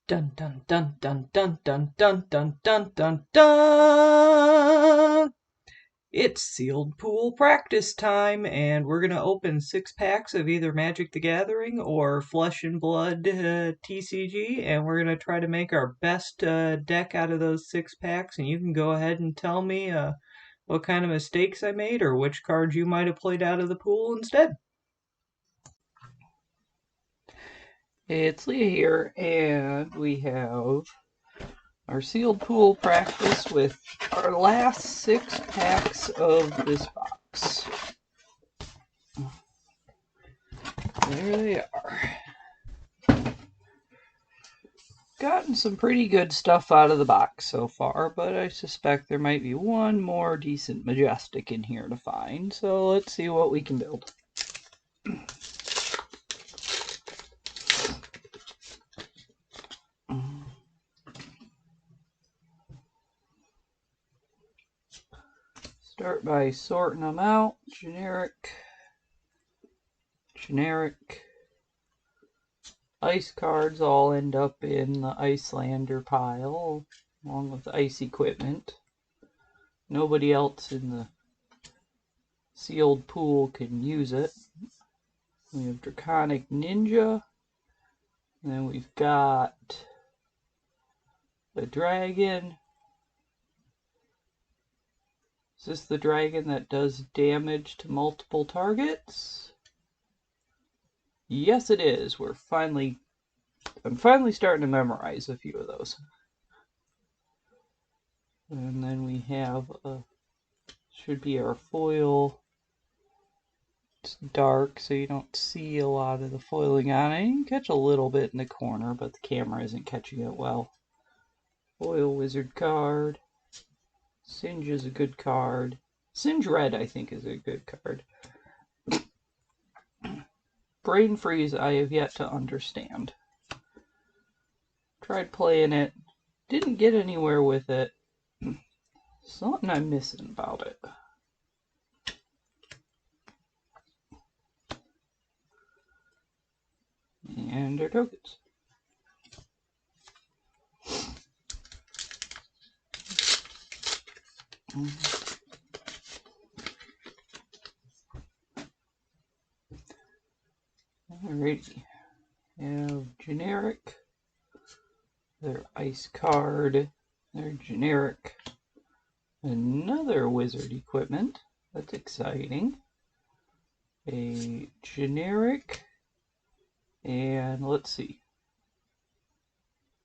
Dun dun dun dun dun dun dun dun dun dun dun. It's sealed pool practice time, and we're gonna open 6 packs of either Magic the Gathering or Flesh and Blood TCG, and we're gonna try to make our best deck out of those 6 packs. And you can go ahead and tell me what kind of mistakes I made or which cards you might have played out of the pool instead. It's Leah here, and we have our sealed pool practice with our last 6 packs of this box. There they are. Gotten some pretty good stuff out of the box so far, but I suspect there might be one more decent Majestic in here to find, so let's see what we can build. Start by sorting them out. Generic. Ice cards all end up in the Icelander pile, along with ice equipment. Nobody else in the sealed pool can use it. We have Draconic Ninja. And then we've got the dragon. Is this the dragon that does damage to multiple targets? Yes, it is. I'm finally starting to memorize a few of those. And then we have should be our foil. It's dark, so you don't see a lot of the foiling on it. You can catch a little bit in the corner, but the camera isn't catching it well. Foil wizard card. Singe is a good card. Singe Red, I think, is a good card. Brain Freeze, I have yet to understand. Tried playing it. Didn't get anywhere with it. Something I'm missing about it. And our tokens. Alrighty. Have generic. Their ice card. Their generic. Another wizard equipment. That's exciting. A generic. And let's see.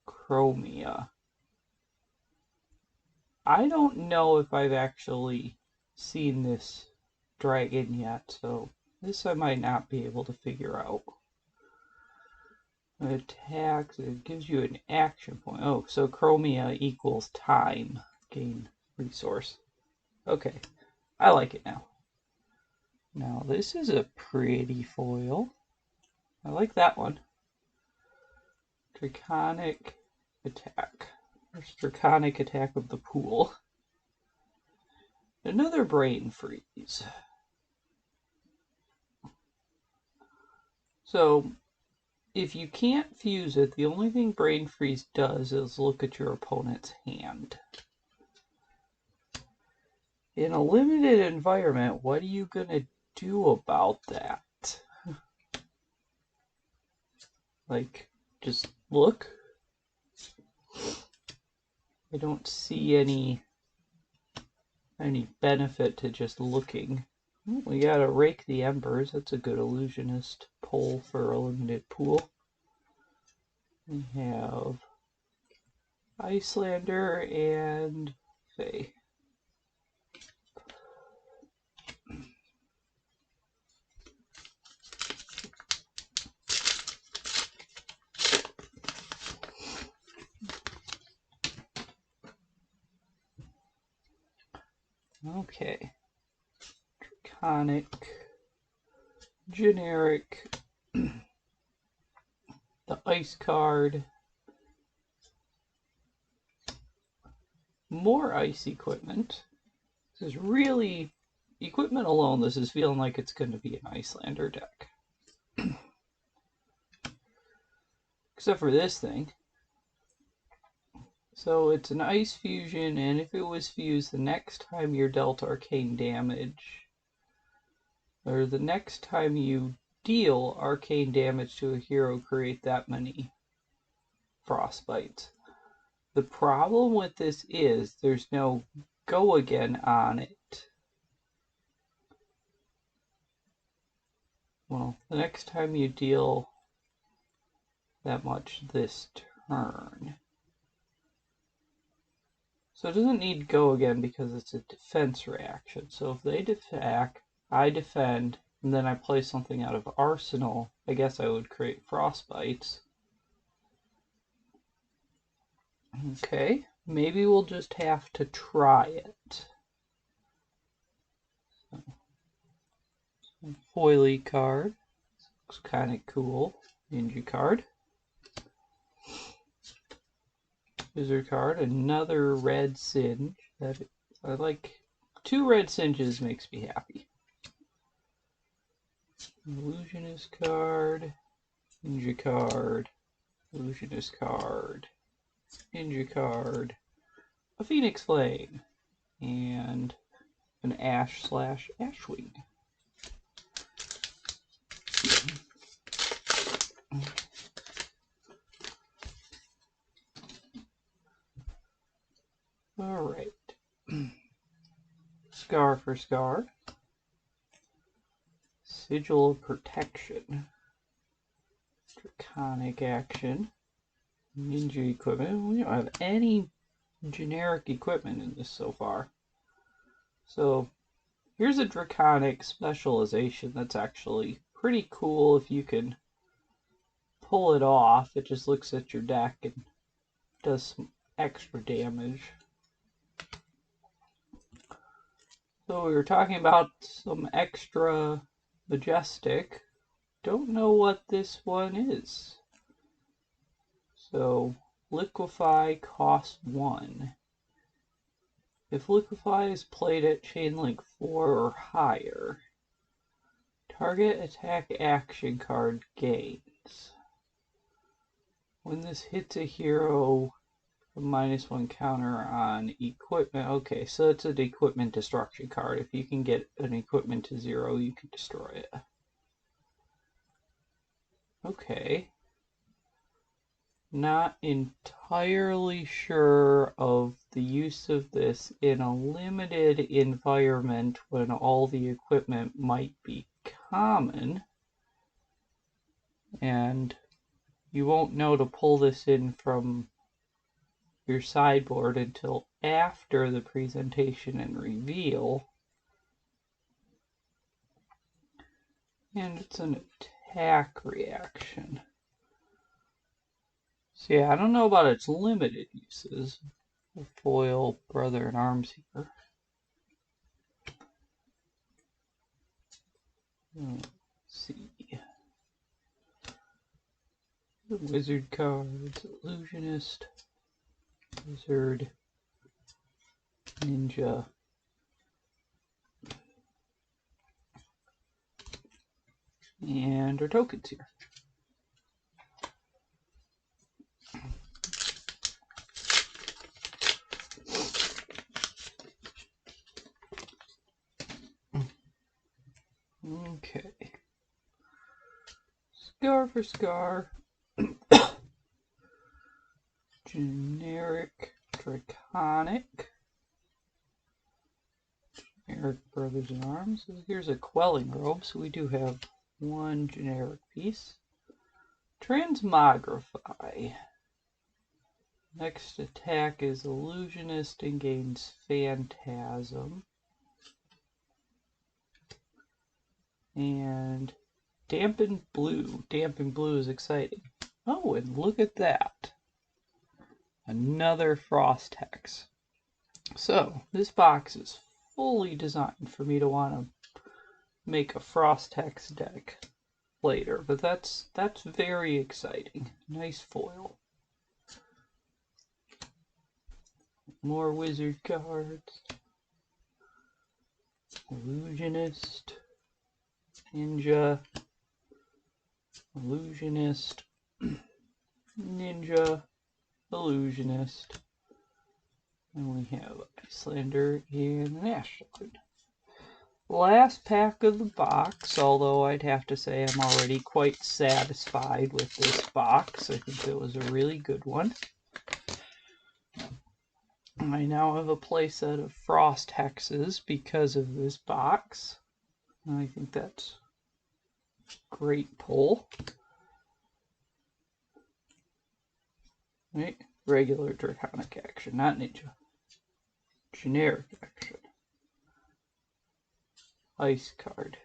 Chromia. I don't know if I've actually seen this dragon yet, so this I might not be able to figure out. Attacks, it gives you an action point. Oh, so Chromia equals time. Gain resource. Okay, I like it now. Now this is a pretty foil. I like that one. Draconic attack. First Draconic attack of the pool. Another Brain Freeze. So, if you can't fuse it, the only thing Brain Freeze does is look at your opponent's hand. In a limited environment, what are you going to do about that? Like, just look? I don't see any benefit to just looking. We gotta Rake the Embers. That's a good illusionist pull for a limited pool. We have Icelander and Fae. Okay. Draconic, generic, the ice card, more ice equipment. This is really, equipment alone, this is feeling like it's going to be an Icelander deck. Except for this thing. So it's an ice fusion, and if it was fused the next time you're dealt arcane damage, or the next time you deal arcane damage to a hero, create that many frostbites. The problem with this is there's no go again on it. Well, the next time you deal that much this turn. So it doesn't need go again because it's a defense reaction. So if they attack, I defend, and then I play something out of arsenal, I guess I would create frostbites. Okay, maybe we'll just have to try it. So, foily card. Looks kind of cool. Ninja card. Wizard card. Another red singe. I like. 2 red singes makes me happy. Illusionist card. Ninja card. Illusionist card. Ninja card. A Phoenix Flame. And an Ash/Ashwing. Alright. Scar for Scar. Sigil of Protection. Draconic action. Ninja equipment. We don't have any generic equipment in this so far. So here's a draconic specialization that's actually pretty cool if you can pull it off. It just looks at your deck and does some extra damage. So we were talking about some extra majestic. Don't know what this one is. So liquefy costs 1. If liquefy is played at chain link 4 or higher, target attack action card gains. When this hits a hero, a -1 counter on equipment. Okay, so it's an equipment destruction card. If you can get an equipment to 0, you can destroy it. Okay. Not entirely sure of the use of this in a limited environment when all the equipment might be common. And you won't know to pull this in from your sideboard until after the presentation and reveal. And it's an attack reaction. So yeah, I don't know about its limited uses. We'll foil Brother in Arms here. Let's see. The wizard cards, illusionist, wizard, ninja, and our tokens here. Okay. Scar for Scar. Generic Draconic. Generic Brothers in Arms. Here's a Quelling Robe, so we do have 1 generic piece. Transmogrify. Next attack is Illusionist and gains Phantasm. And Dampen Blue. Dampen Blue is exciting. Oh, and look at that. Another Frost Hex. So, this box is fully designed for me to want to make a Frost Hex deck later, but that's very exciting. Nice foil. More wizard cards. Illusionist. Ninja. Illusionist. Ninja. Illusionist. And we have Icelander and an Ashland. Last pack of the box, although I'd have to say I'm already quite satisfied with this box. I think it was a really good one. I now have a playset of Frost Hexes because of this box. And I think that's a great pull. Right? Regular Draconic action, not Ninja. Generic action. Ice card.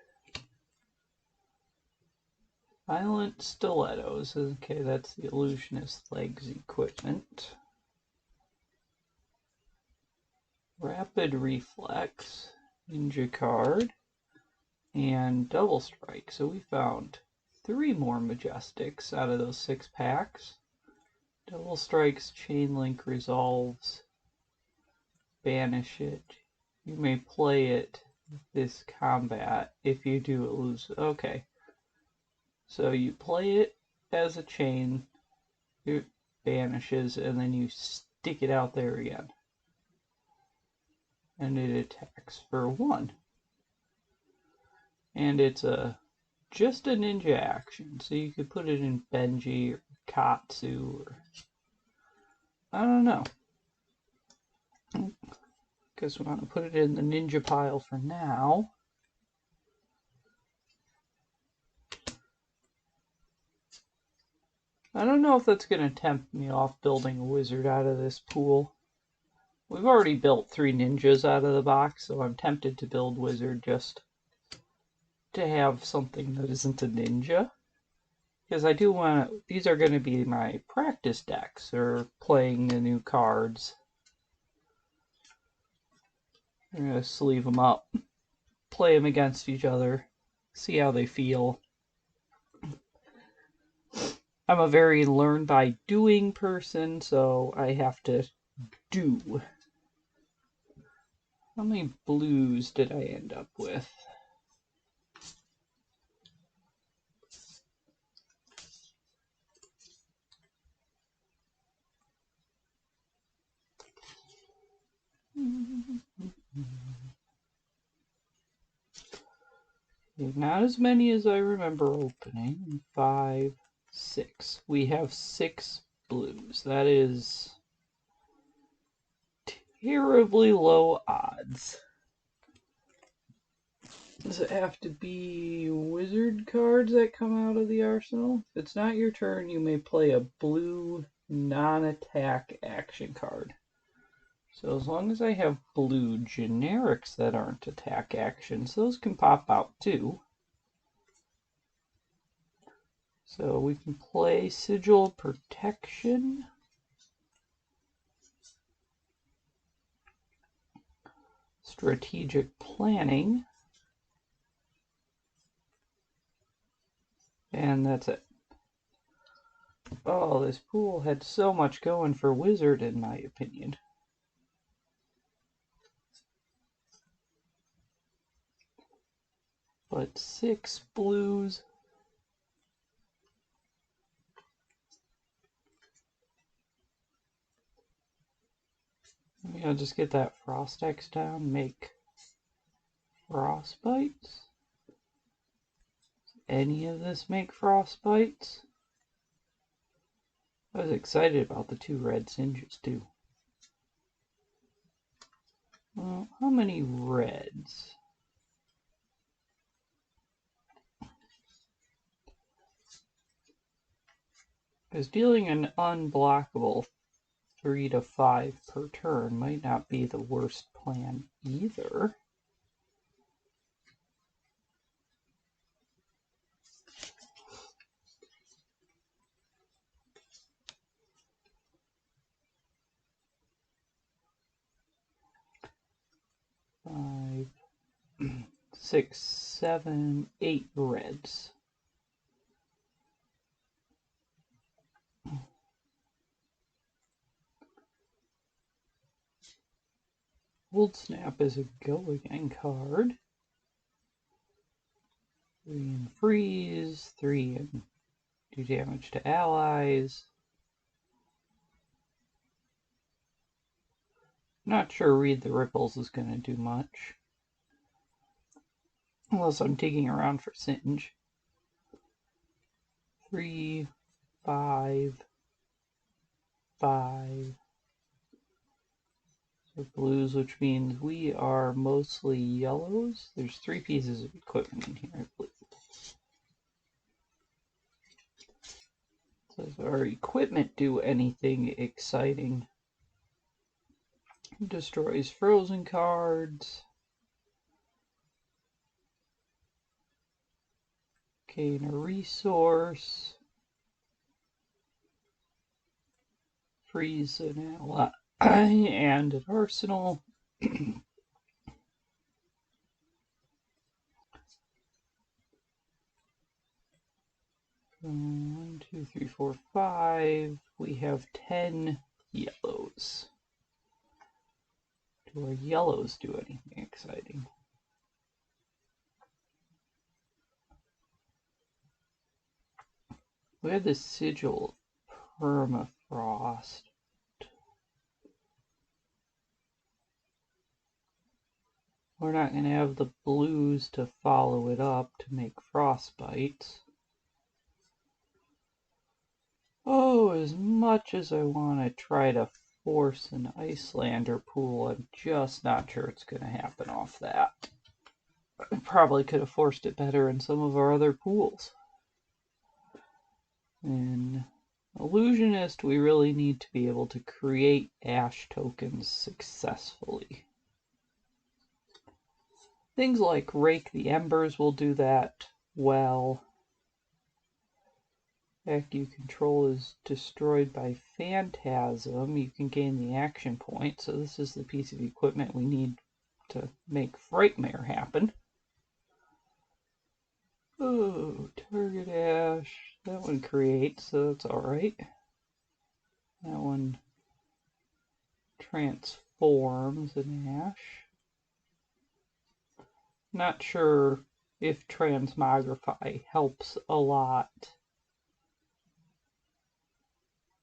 Violent Stilettos. Okay, that's the Illusionist Legs equipment. Rapid Reflex. Ninja card. And Double Strike. So we found 3 more Majestics out of those 6 packs. Double Strike's Chain Link resolves. Banish it. You may play it this combat. If you do, it loses. Okay. So you play it as a chain, it banishes, and then you stick it out there again. And it attacks for 1. And it's just a ninja action. So you could put it in Benji or Katsu or I don't know. Guess we want to put it in the ninja pile for now. I don't know if that's going to tempt me off building a wizard out of this pool. We've already built 3 ninjas out of the box, so I'm tempted to build wizard just to have something that isn't a ninja. Because I do want to, these are going to be my practice decks, or playing the new cards. I'm going to sleeve them up, play them against each other, see how they feel. I'm a very learn by doing person, so I have to do. How many blues did I end up with? Not as many as I remember opening. 5, 6. We have 6 blues. That is terribly low odds. Does it have to be wizard cards that come out of the arsenal? If it's not your turn, you may play a blue non-attack action card. So as long as I have blue generics that aren't attack actions, those can pop out too. So we can play Sigil Protection. Strategic Planning. And that's it. Oh, this pool had so much going for wizard in my opinion. But 6 blues. Maybe I'll just get that Frost X down, make Frostbites. Does any of this make Frostbites? I was excited about the 2 red Singes too. Well, how many reds? Because dealing an unblockable 3 to 5 per turn might not be the worst plan either. Five, 6, 7, 8 reds. Old Snap is a go again card. 3 and freeze, 3 and do damage to allies. Not sure Read the Ripples is going to do much. Unless I'm digging around for Singe. 3, 5, 5. So blues, which means we are mostly yellows. There's 3 pieces of equipment in here, I believe. Does our equipment do anything exciting? Destroys frozen cards. Gain a resource. Freeze an ally and an arsenal. 1, 2, 3, 4, 5. We have 10 yellows. Do our yellows do anything exciting? We have the sigil permafrost. We're not going to have the blues to follow it up to make frostbites. Oh, as much as I want to try to force an Icelander pool, I'm just not sure it's going to happen off that. I probably could have forced it better in some of our other pools. In Illusionist, we really need to be able to create ash tokens successfully. Things like Rake the Embers will do that well. If you control is destroyed by Phantasm, you can gain the action point. So this is the piece of equipment we need to make Frightmare happen. Oh, target ash. That one creates, so that's alright. That one transforms an ash. Not sure if Transmogrify helps a lot.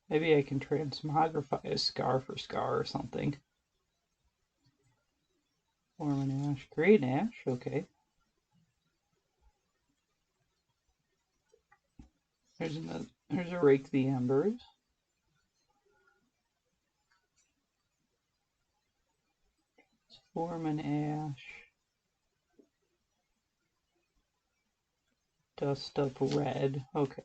Maybe I can Transmogrify a Scar for Scar or something. Form an ash, create an ash, okay. There's a Rake the Embers. Form an ash. Dust Up Red, okay.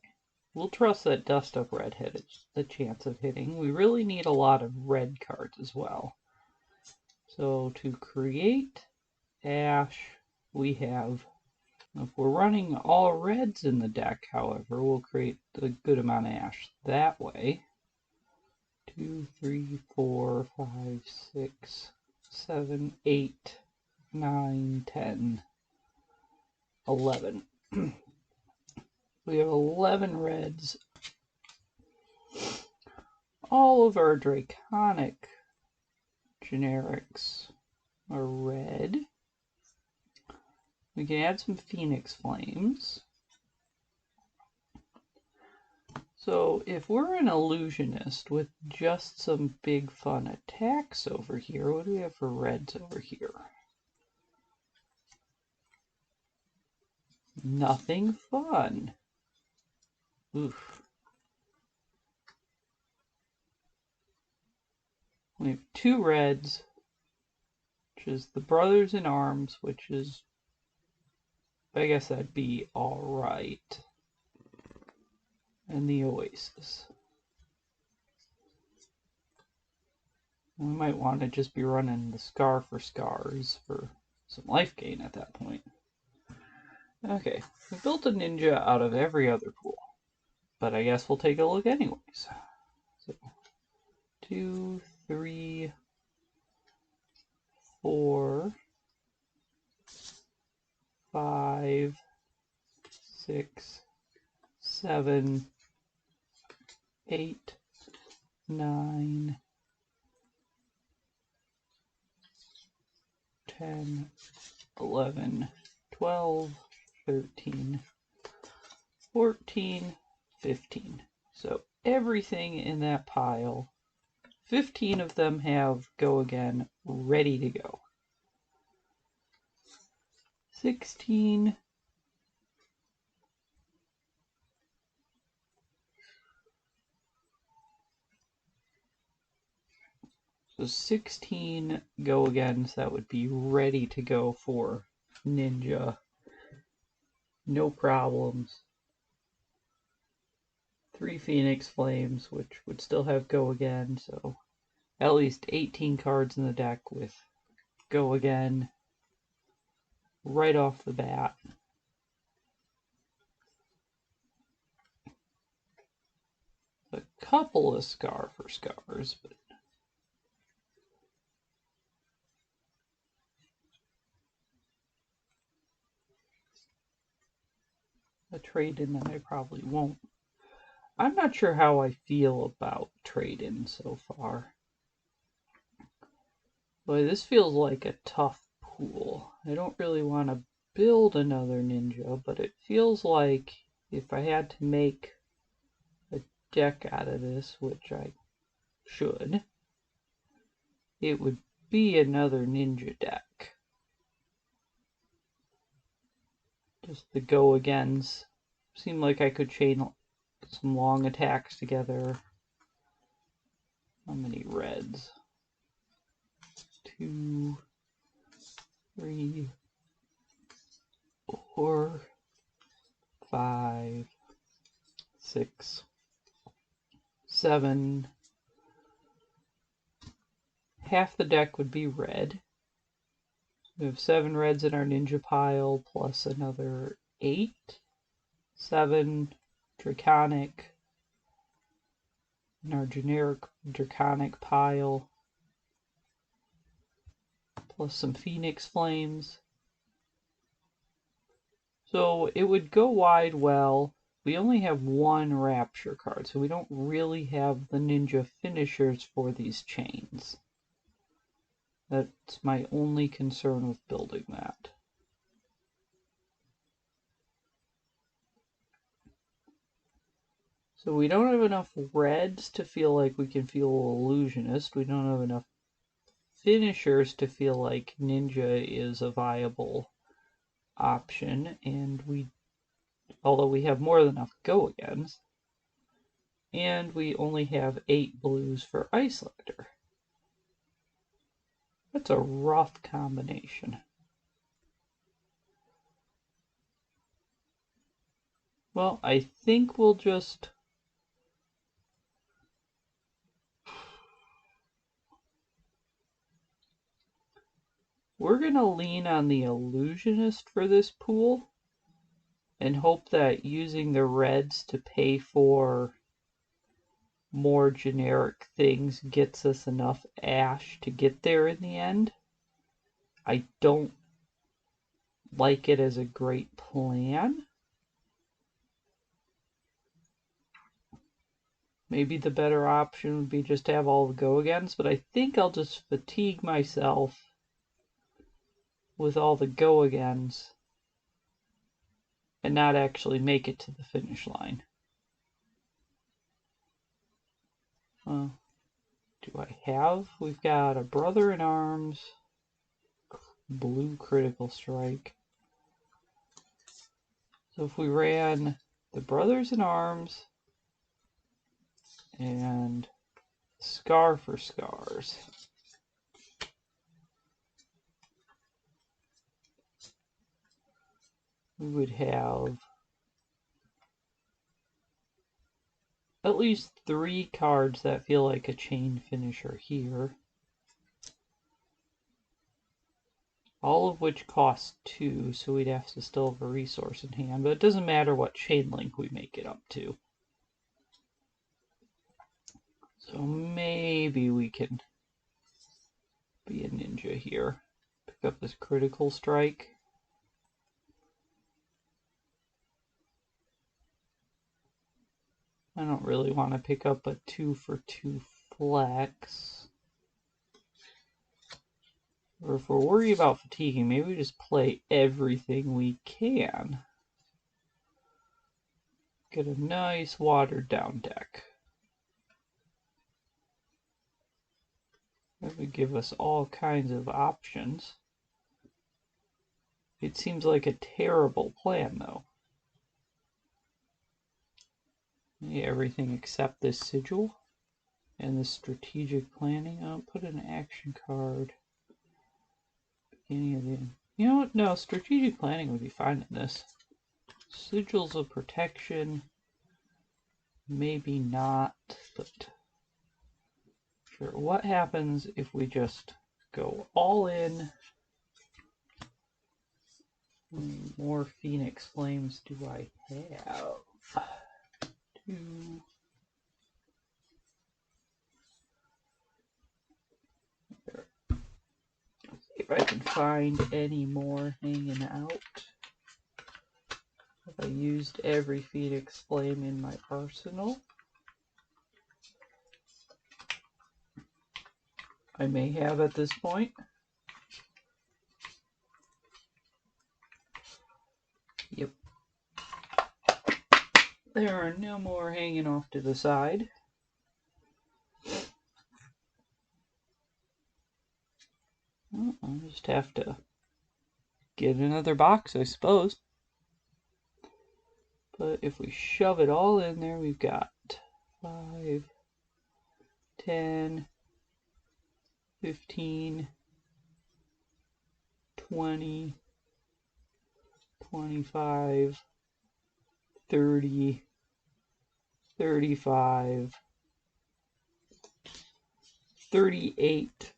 We'll trust that Dust Up Red had a chance of hitting. We really need a lot of red cards as well. So to create ash, we have, if we're running all reds in the deck, however, we'll create a good amount of ash that way. 2, 3, 4, 5, 6, 7, 8, 9, 10, 11. We have 11 reds. All of our Draconic generics are red. We can add some Phoenix Flames. So if we're an Illusionist with just some big fun attacks over here, what do we have for reds over here? Nothing fun. Oof. We have 2 reds, which is the Brothers in Arms, which is, I guess that'd be alright. And the Oasis. We might want to just be running the Scar for Scars for some life gain at that point. Okay, we built a ninja out of every other pool, but I guess we'll take a look anyways. So, 2, 3, 4, 5, 6, 7, 8, 9, 10, 11, 12, 13, 14, 15. So everything in that pile 15 of them have Go Again ready to go. 16. So 16 Go Agains that would be ready to go for Ninja. No problems. 3 Phoenix Flames, which would still have Go Again, so at least 18 cards in the deck with Go Again right off the bat. A couple of Scar for Scars, but a trade-in that I probably won't. I'm not sure how I feel about trade-in so far. Boy, this feels like a tough pool. I don't really want to build another Ninja, but it feels like if I had to make a deck out of this, which I should, it would be another Ninja deck. Just the Go Agains seem like I could chain some long attacks together. How many reds? 2, 3, 4, 5, 6, 7. Half the deck would be red. We have 7 reds in our Ninja pile, plus another 8, 7 Draconic in our generic Draconic pile, plus some Phoenix Flames. So it would go wide well. We only have 1 Rapture card, so we don't really have the Ninja finishers for these chains. That's my only concern with building that. So we don't have enough reds to feel like we can feel Illusionist. We don't have enough finishers to feel like Ninja is a viable option. And although we have more than enough Go Agains, and we only have 8 blues for Icelander. That's a rough combination. Well, I think we'll just... We're going to lean on the Illusionist for this pool and hope that using the reds to pay for more generic things gets us enough ash to get there in the end. I don't like it as a great plan. Maybe the better option would be just to have all the Go-Agains, but I think I'll just fatigue myself with all the Go-Agains and not actually make it to the finish line. Do I have? We've got a Brother in Arms, blue Critical Strike. So if we ran the Brothers in Arms and Scar for Scars, we would have at least 3 cards that feel like a chain finisher here. All of which cost 2, so we'd have to still have a resource in hand, but it doesn't matter what chain link we make it up to. So maybe we can be a Ninja here. Pick up this Critical Strike. I don't really want to pick up a 2 for 2 flex. Or if we're worried about fatiguing, maybe we just play everything we can. Get a nice watered down deck. That would give us all kinds of options. It seems like a terrible plan, though. Yeah, everything except this sigil and the strategic planning. I'll put an action card. Beginning of the... You know what? No, strategic planning would be fine in this. Sigils of protection, maybe not, but sure. What happens if we just go all in? How many more Phoenix Flames do I have? 2. There. Let's see if I can find any more hanging out. Have I used every Phoenix Flame in my arsenal? I may have at this point. Yep. There are no more hanging off to the side. Well, I'll just have to get another box, I suppose. But if we shove it all in there, we've got 5, 10, 15, 20, 25, 30, 35, 38.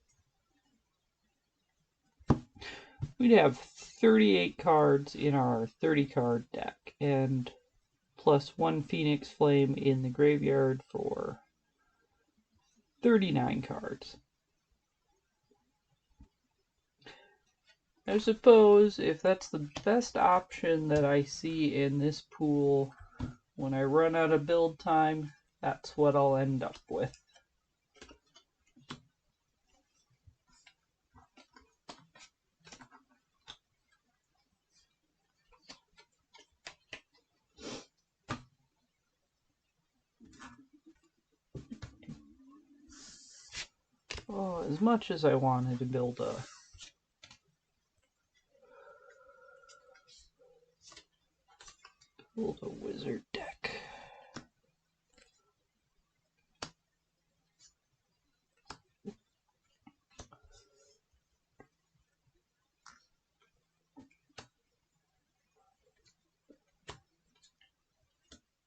We'd have 38 cards in our 30 card deck, and plus 1 Phoenix Flame in the graveyard for 39 cards. I suppose if that's the best option that I see in this pool, when I run out of build time, that's what I'll end up with. Oh, as much as I wanted to build a wizard deck.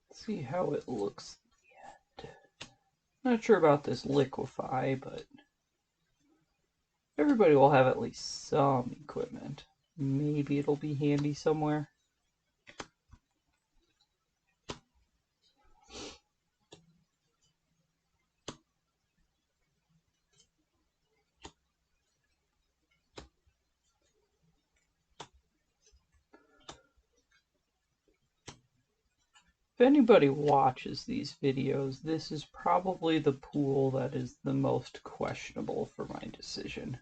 Let's see how it looks yet. Not sure about this liquefy, but everybody will have at least some equipment. Maybe it'll be handy somewhere. If anybody watches these videos, this is probably the pool that is the most questionable for my decision.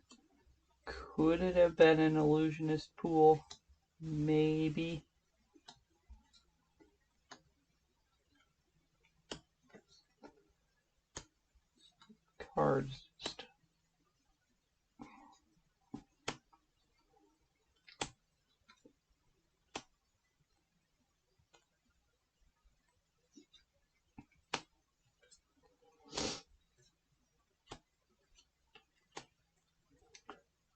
Could it have been an illusionist pool? Maybe. Cards just...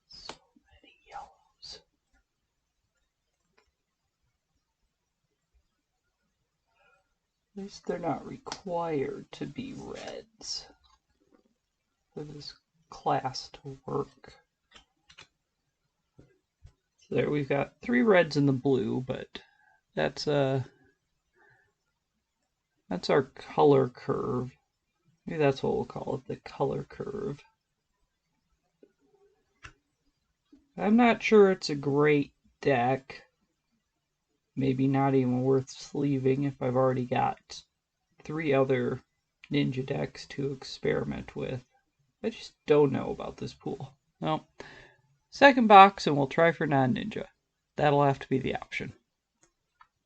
So many yellows. At least they're not required to be reds for this class to work. So there we've got 3 reds and the blue, but that's our color curve. Maybe that's what we'll call it, the color curve. I'm not sure it's a great deck. Maybe not even worth sleeving if I've already got 3 other ninja decks to experiment with. I just don't know about this pool. No. Second box and we'll try for non-ninja. That'll have to be the option.